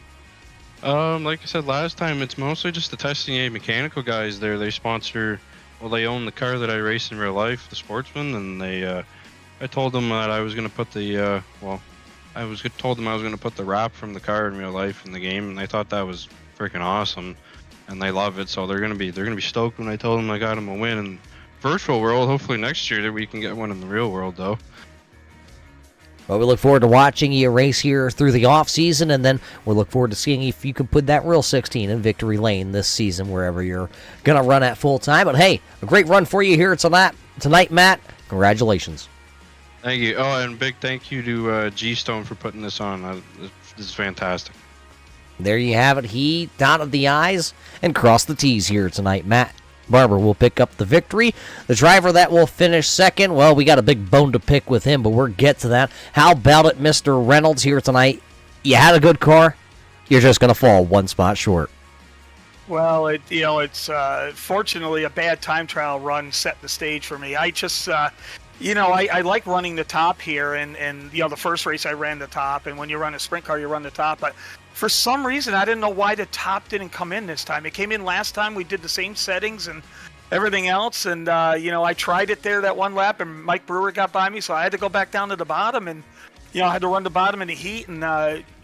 Like I said last time, it's mostly just the Testing A mechanical guys there. They they own the car that I race in real life, the Sportsman, and I told them that I was going to put told them I was going to put the wrap from the car in real life in the game, and they thought that was freaking awesome, and they love it. So they're gonna be stoked when I told them I got them a win in virtual world. Hopefully next year that we can get one in the real world though. Well, we look forward to watching you race here through the off season, and then we look forward to seeing if you can put that real 16 in victory lane this season wherever you're gonna run at full time. But hey, a great run for you here tonight, Matt. Congratulations. Thank you. Oh, and big thank you to G-Stone for putting this on. This is fantastic. There you have it. He dotted the I's and crossed the T's here tonight. Matt Barber will pick up the victory. The driver that will finish second, well, we got a big bone to pick with him, but we'll get to that. How about it, Mr. Reynolds, here tonight? You had a good car. You're just going to fall one spot short. Well, it's fortunately a bad time trial run set the stage for me. I just, I like running the top here, and the first race I ran the top, and when you run a sprint car, you run the top, but for some reason, I didn't know why the top didn't come in this time. It came in last time. We did the same settings and everything else, and I tried it there that one lap, and Mike Brewer got by me, so I had to go back down to the bottom, and I had to run the bottom in the heat, and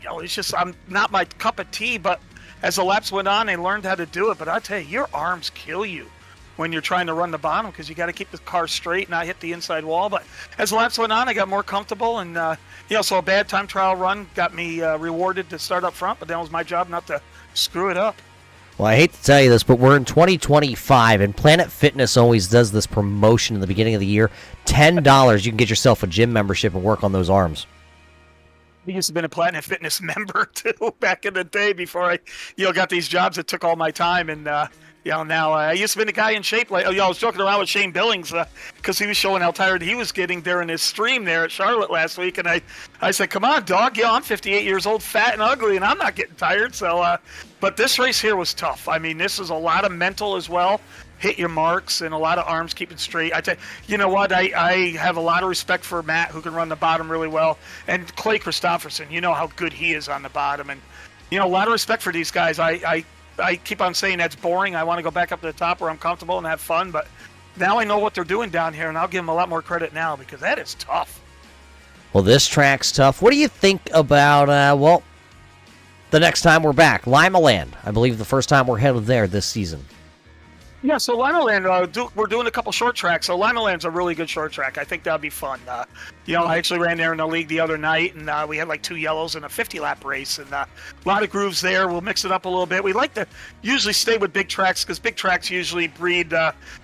it's just I'm not my cup of tea. But as the laps went on, I learned how to do it. But I tell you, your arms kill you when you're trying to run the bottom because you got to keep the car straight and not hit the inside wall. But as the laps went on, I got more comfortable, and so a bad time trial run got me rewarded to start up front, but that was my job not to screw it up. Well, I hate to tell you this, but we're in 2025, and Planet Fitness always does this promotion in the beginning of the year. $10, you can get yourself a gym membership and work on those arms. I used to have been a Planet Fitness member, too, back in the day before I got these jobs that took all my time, and now I used to be a guy in shape. Like, I was joking around with Shane Billings because he was showing how tired he was getting during his stream there at Charlotte last week. And I said, come on, dog. I'm 58 years old, fat and ugly, and I'm not getting tired. So, but this race here was tough. I mean, this is a lot of mental as well. Hit your marks and a lot of arms keeping straight. I tell you know what? I have a lot of respect for Matt, who can run the bottom really well, and Clay Christopherson. You know how good he is on the bottom. And, a lot of respect for these guys. I keep on saying that's boring. I want to go back up to the top where I'm comfortable and have fun. But now I know what they're doing down here, and I'll give them a lot more credit now because that is tough. Well, this track's tough. What do you think about, the next time we're back? Lima Land. I believe the first time we're headed there this season. Yeah, so Lima Land, we're doing a couple short tracks. So Lima Land's a really good short track. I think that'll be fun. I actually ran there in the league the other night, and we had like 2 yellows and a 50-lap race, and a lot of grooves there. We'll mix it up a little bit. We like to usually stay with big tracks because big tracks usually breed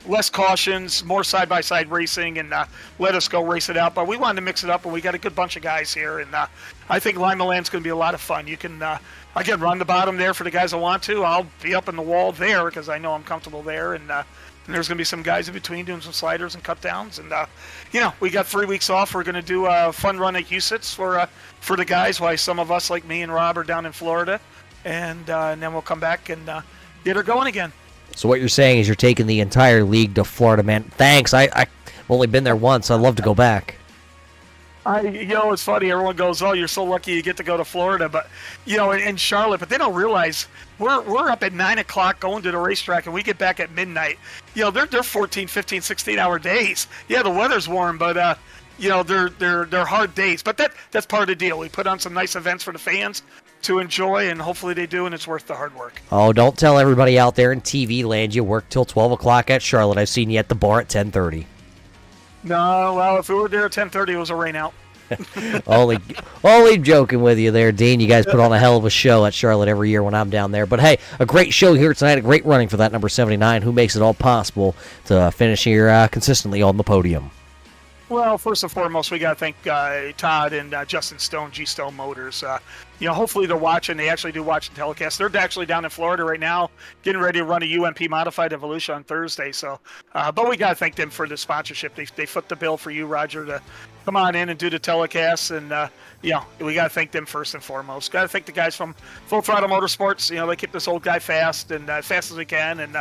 less cautions, more side-by-side racing, and let us go race it out. But we wanted to mix it up, and we got a good bunch of guys here, and I think Lima Land's going to be a lot of fun. You can again, run the bottom there for the guys that want to. I'll be up in the wall there because I know I'm comfortable there. And there's going to be some guys in between doing some sliders and cut downs. And, we got 3 weeks off. We're going to do a fun run at Husitz for the guys, while some of us like me and Rob are down in Florida. And then we'll come back and get her going again. So what you're saying is you're taking the entire league to Florida, man. Thanks. I've only been there once. I'd love to go back. It's funny. Everyone goes, "Oh, you're so lucky you get to go to Florida," but in Charlotte. But they don't realize we're up at 9 o'clock going to the racetrack, and we get back at midnight. They're 14, 15, 16-hour days. Yeah, the weather's warm, but they're hard days. But that's part of the deal. We put on some nice events for the fans to enjoy, and hopefully they do, and it's worth the hard work. Oh, don't tell everybody out there in TV land you work till 12 o'clock at Charlotte. I've seen you at the bar at 10:30. No, well, if we were there at 10:30, it was a rain out. only joking with you there, Dean. You guys put on a hell of a show at Charlotte every year when I'm down there. But hey, a great show here tonight, a great running for that number 79, who makes it all possible to finish here consistently on the podium. Well, first and foremost, we got to thank Todd and Justin Stone, G-Stone Motors. Hopefully they're watching. They actually do watch the telecast. They're actually down in Florida right now, getting ready to run a UMP Modified Evolution on Thursday. So, but we got to thank them for the sponsorship. They foot the bill for you, Roger, to come on in and do the telecast. And, we got to thank them first and foremost. Got to thank the guys from Full Throttle Motorsports. They keep this old guy fast and fast as we can. And,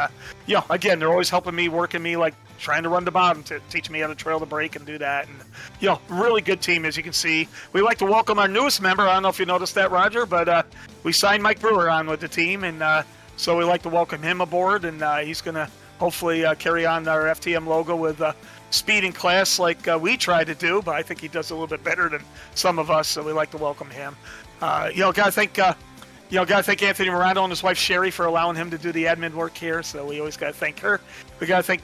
again, they're always helping me, working me, like trying to run the bottom to teach me how to trail the brake and do that. And, really good team, as you can see. We like to welcome our newest member. I don't know if you noticed that, Roger, but we signed Mike Brewer on with the team. And so we like to welcome him aboard. And he's going to hopefully carry on our FTM logo with speed and class like we try to do. But I think he does a little bit better than some of us. So we like to welcome him. Got to thank Anthony Miranda and his wife Sherry for allowing him to do the admin work here. So we always got to thank her. We got to thank,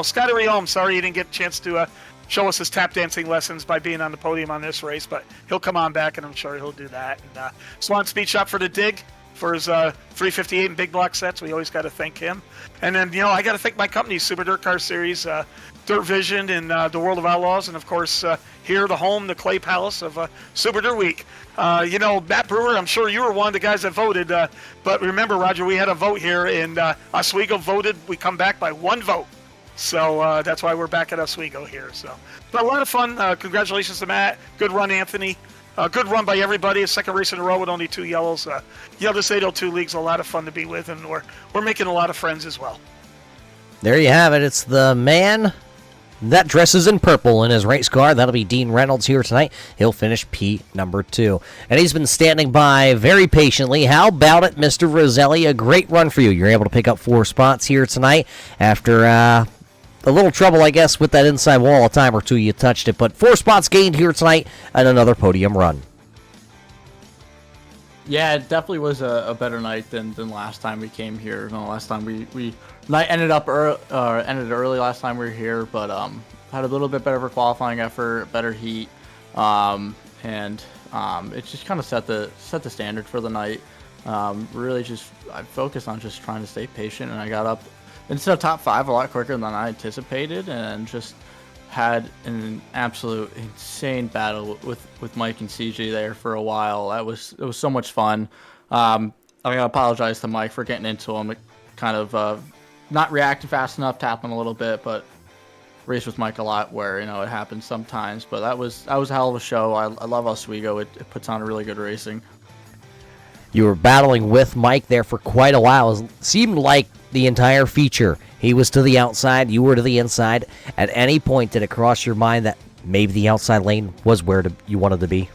Scotty Rio. I'm sorry he didn't get a chance to show us his tap dancing lessons by being on the podium on this race, but he'll come on back, and I'm sure he'll do that. And Swan Speed Shop for the dig for his 358 and big block sets. We always got to thank him. And then, I got to thank my company, Super Dirt Car Series, Dirt Vision, and the World of Outlaws, and of course here, the home, the Clay Palace of Super Dirt Week. Matt Brewer, I'm sure you were one of the guys that voted, but remember, Roger, we had a vote here, and Oswego voted. We come back by one vote. So that's why we're back at Oswego here. So, but a lot of fun. Congratulations to Matt. Good run, Anthony. Good run by everybody. A second race in a row with only 2 yellows. This 802 league's a lot of fun to be with, and we're making a lot of friends as well. There you have it. It's the man that dresses in purple in his race car. That'll be Dean Reynolds here tonight. He'll finish P number 2. And he's been standing by very patiently. How about it, Mr. Roselli? A great run for you. You're able to pick up 4 spots here tonight after a little trouble, I guess, with that inside wall. A time or two you touched it. But 4 spots gained here tonight and another podium run. Yeah, it definitely was a better night than last time we came here. Last time we night ended early last time we were here, but had a little bit better of a qualifying effort, better heat, and it just kind of set the standard for the night. Really, I focused on just trying to stay patient, and I got up instead of top 5 a lot quicker than I anticipated, and just had an absolute insane battle with Mike and CJ there for a while. It was so much fun. I gotta apologize to Mike for getting into him. It kind of not reacting fast enough, tapping a little bit, but race with Mike a lot where it happens sometimes. But that was a hell of a show. I love Oswego. It puts on a really good racing. You were battling with Mike there for quite a while. It seemed like the entire feature. He was to the outside, you were to the inside. At any point, did it cross your mind that maybe the outside lane was where you wanted to be?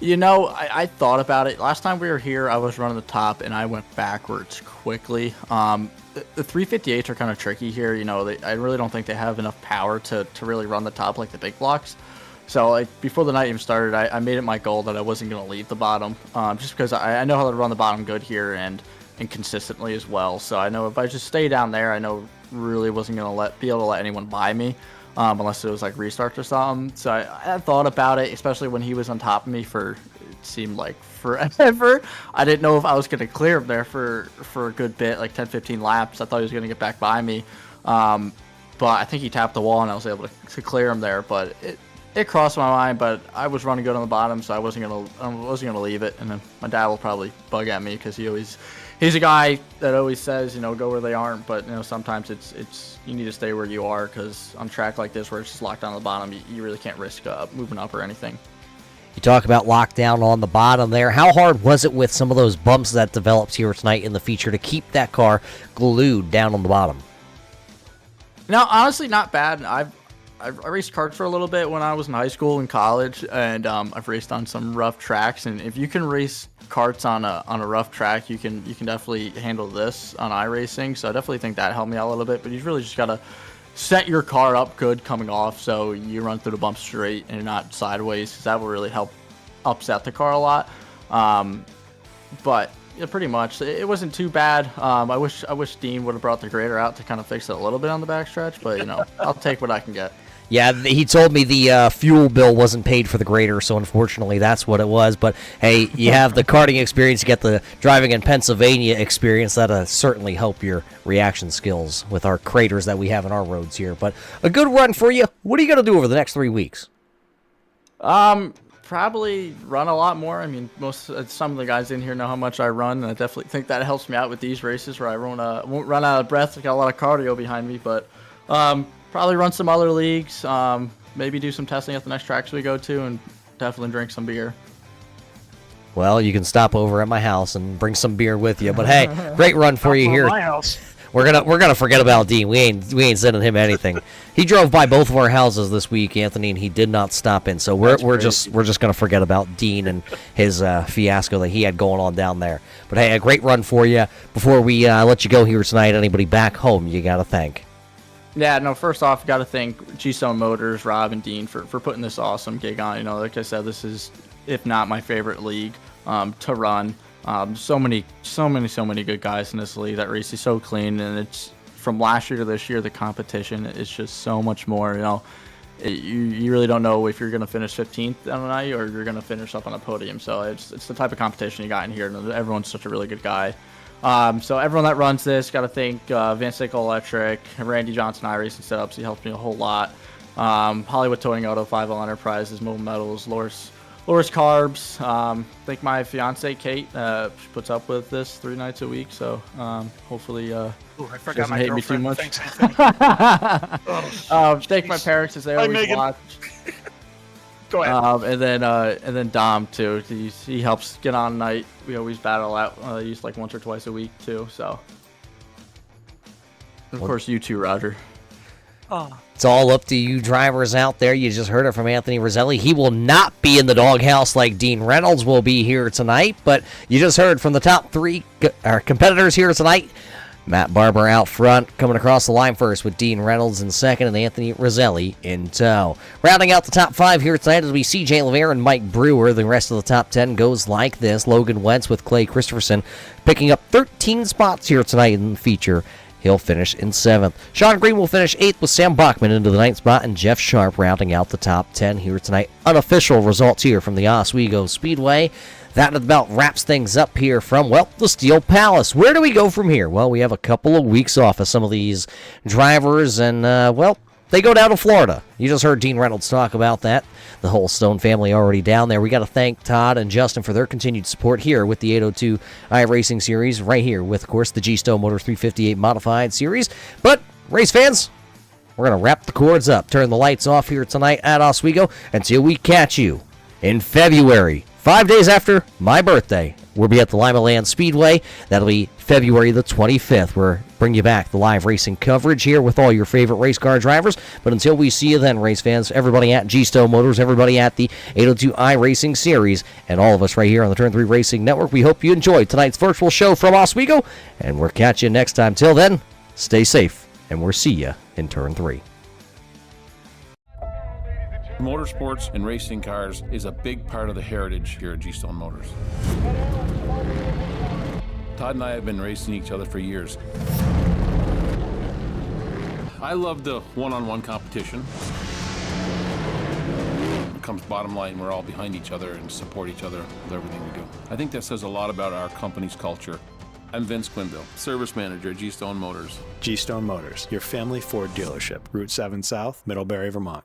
I thought about it. Last time we were here, I was running the top, and I went backwards quickly. The 358s are kind of tricky here. I really don't think they have enough power to really run the top like the big blocks. So before the night even started, I made it my goal that I wasn't going to leave the bottom, just because I know how to run the bottom good here and consistently as well. So I know if I just stay down there, I know really wasn't going to be able to let anyone by me, unless it was like restarts or something. So I thought about it, especially when he was on top of me for, it seemed like forever. I didn't know if I was going to clear him there for a good bit, like 10-15 laps. I thought he was going to get back by me. But I think he tapped the wall and I was able to clear him there. But it crossed my mind, but I was running good on the bottom, so I wasn't gonna leave it. And then my dad will probably bug at me because he's a guy that always says, go where they aren't. But sometimes it's you need to stay where you are, because on track like this where it's just locked on the bottom, you really can't risk moving up or anything. You talk about lockdown on the bottom there. How hard was it with some of those bumps that developed here tonight in the feature to keep that car glued down on the bottom? No, honestly, not bad. I raced karts for a little bit when I was in high school and college, and I've raced on some rough tracks. And if you can race karts on a rough track, you can definitely handle this on iRacing. So I definitely think that helped me out a little bit. But you really just gotta set your car up good coming off, so you run through the bump straight and not sideways, because that will really help upset the car a lot. But yeah, pretty much, it wasn't too bad. I wish Dean would have brought the grader out to kind of fix it a little bit on the backstretch, but I'll take what I can get. Yeah, he told me the fuel bill wasn't paid for the grader, so unfortunately that's what it was. But hey, you have the karting experience, you get the driving in Pennsylvania experience. That'll certainly help your reaction skills with our craters that we have in our roads here. But a good run for you. What are you going to do over the next 3 weeks? Probably run a lot more. I mean, some of the guys in here know how much I run, and I definitely think that helps me out with these races where I won't run out of breath. I got a lot of cardio behind me, but probably run some other leagues. Maybe do some testing at the next tracks we go to, and definitely drink some beer. Well, you can stop over at my house and bring some beer with you. But hey, great run for you here. My house. We're gonna forget about Dean. We ain't sending him anything. He drove by both of our houses this week, Anthony, and he did not stop in. So we're just gonna forget about Dean and his fiasco that he had going on down there. But hey, a great run for you. Before we let you go here tonight, anybody back home you gotta thank? Yeah, no, first off, got to thank G-Stone Motors, Rob, and Dean for putting this awesome gig on. Like I said, this is, if not my favorite league to run. So many good guys in this league. That race is so clean, and it's from last year to this year, the competition is just so much more. You really don't know if you're going to finish 15th on a night or you're going to finish up on a podium. So it's the type of competition you got in here, and everyone's such a really good guy. So everyone that runs this, got to thank Van Sickle Electric, Randy Johnson iRacing Setups. He helped me a whole lot. Hollywood Towing Auto, 5L Enterprises, Mobile Metals, Loris Carbs. Thank my fiance Kate. She puts up with this 3 nights a week. So hopefully I she forgot doesn't my hate me too girlfriend. much. Thanks, Anthony. Thank my parents as they Hi, always Megan. watch. Go ahead. And then Dom too. He helps get on night. We always battle out. He's like once or twice a week too. So of course you too, Roger. It's all up to you drivers out there. You just heard it from Anthony Roselli. He will not be in the doghouse like Dean Reynolds will be here tonight, but you just heard from the top 3 competitors here tonight. Matt Barber out front, coming across the line first with Dean Reynolds in second and Anthony Roselli in tow. Rounding out the top 5 here tonight, it'll be CJ LeVere and Mike Brewer. The rest of the top 10 goes like this. Logan Wentz with Clay Christopherson picking up 13 spots here tonight in the feature. He'll finish in 7th. Sean Green will finish 8th with Sam Bachman into the 9th spot, and Jeff Sharp rounding out the top 10 here tonight. Unofficial results here from the Oswego Speedway. That about wraps things up here from, the Steel Palace. Where do we go from here? Well, we have a couple of weeks off of some of these drivers, and, they go down to Florida. You just heard Dean Reynolds talk about that. The whole Stone family already down there. We got to thank Todd and Justin for their continued support here with the 802 iRacing Series, right here with, of course, the G-Stone Motors 358 Modified Series. But, race fans, we're going to wrap the cords up, turn the lights off here tonight at Oswego until we catch you in February. 5 days after my birthday, we'll be at the Lima Land Speedway. That'll be February the 25th. We'll bring you back the live racing coverage here with all your favorite race car drivers. But until we see you then, race fans, everybody at G-Stone Motors, everybody at the 802 iRacing Series, and all of us right here on the Turn 3 Racing Network, we hope you enjoyed tonight's virtual show from Oswego, and we'll catch you next time. Till then, stay safe, and we'll see you in Turn 3. Motorsports and racing cars is a big part of the heritage here at G-Stone Motors. Todd and I have been racing each other for years. I love the one-on-one competition. It comes bottom line, we're all behind each other and support each other with everything we do. I think that says a lot about our company's culture. I'm Vince Quinville, Service Manager at G-Stone Motors. G-Stone Motors, your family Ford dealership, Route 7 South, Middlebury, Vermont.